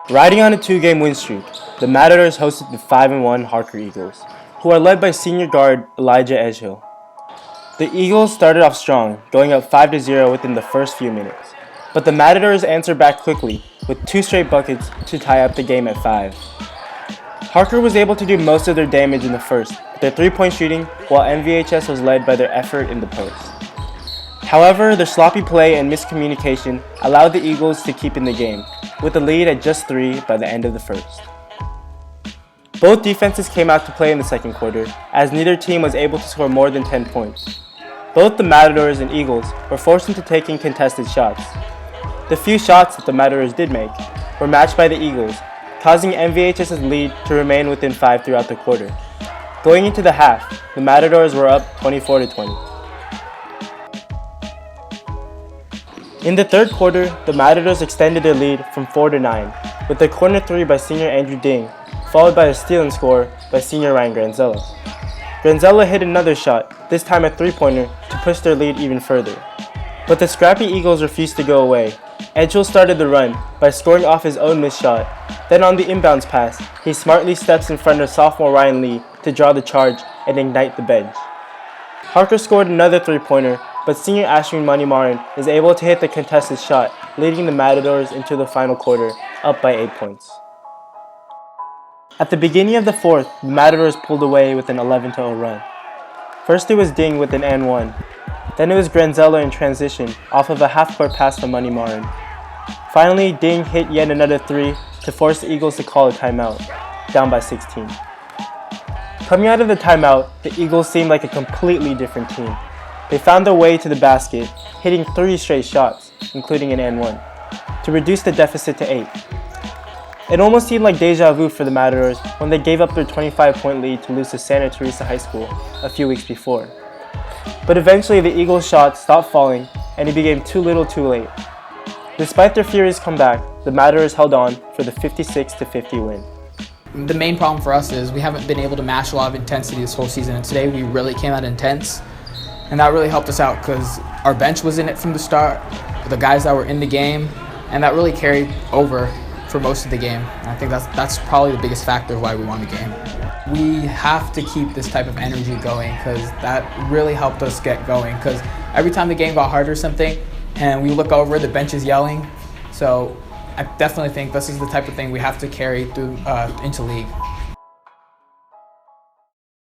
Riding on a 2-game win streak, the Matadors hosted the 5-1 Harker Eagles, who are led by senior guard Elijah Edgehill. The Eagles started off strong, going up 5-0 within the first few minutes, but the Matadors answered back quickly with 2 straight buckets to tie up the game at 5. Harker was able to do most of their damage in the first with their 3-point shooting, while MVHS was led by their effort in the post. However, their sloppy play and miscommunication allowed the Eagles to keep in the game, with the lead at just 3 by the end of the first. Both defenses came out to play in the second quarter, as neither team was able to score more than 10 points. Both the Matadors and Eagles were forced into taking contested shots. The few shots that the Matadors did make were matched by the Eagles, causing MVHS's lead to remain within 5 throughout the quarter. Going into the half, the Matadors were up 24-20. In the third quarter, the Matadors extended their lead from 4-9, with a corner 3 by senior Andrew Ding, followed by a steal and score by senior Ryan Granzella. Granzella hit another shot, this time a 3-pointer, to push their lead even further. But the scrappy Eagles refused to go away. Edgehill started the run by scoring off his own missed shot. Then on the inbounds pass, he smartly steps in front of sophomore Ryan Lee to draw the charge and ignite the bench. Harker scored another 3-pointer, but senior Ashwin Manimaran is able to hit the contested shot, leading the Matadors into the final quarter, up by 8 points. At the beginning of the fourth, the Matadors pulled away with an 11-0 run. First it was Ding with an and-1. Then it was Granzella in transition off of a half-court pass from Manimaran. Finally, Ding hit yet another 3 to force the Eagles to call a timeout, down by 16. Coming out of the timeout, the Eagles seemed like a completely different team. They found their way to the basket, hitting 3 straight shots, including an and-1, to reduce the deficit to 8. It almost seemed like deja vu for the Matadors when they gave up their 25-point lead to lose to Santa Teresa High School a few weeks before. But eventually the Eagles' shots stopped falling and it became too little too late. Despite their furious comeback, the Matadors held on for the 56-50 win. The main problem for us is we haven't been able to match a lot of intensity this whole season, and today we really came out intense, and that really helped us out because our bench was in it from the start, the guys that were in the game, and that really carried over for most of the game. And I think that's probably the biggest factor of why we won the game. We have to keep this type of energy going because that really helped us get going, because every time the game got hard or something and we look over, the bench is yelling. So I definitely think this is the type of thing we have to carry through into league.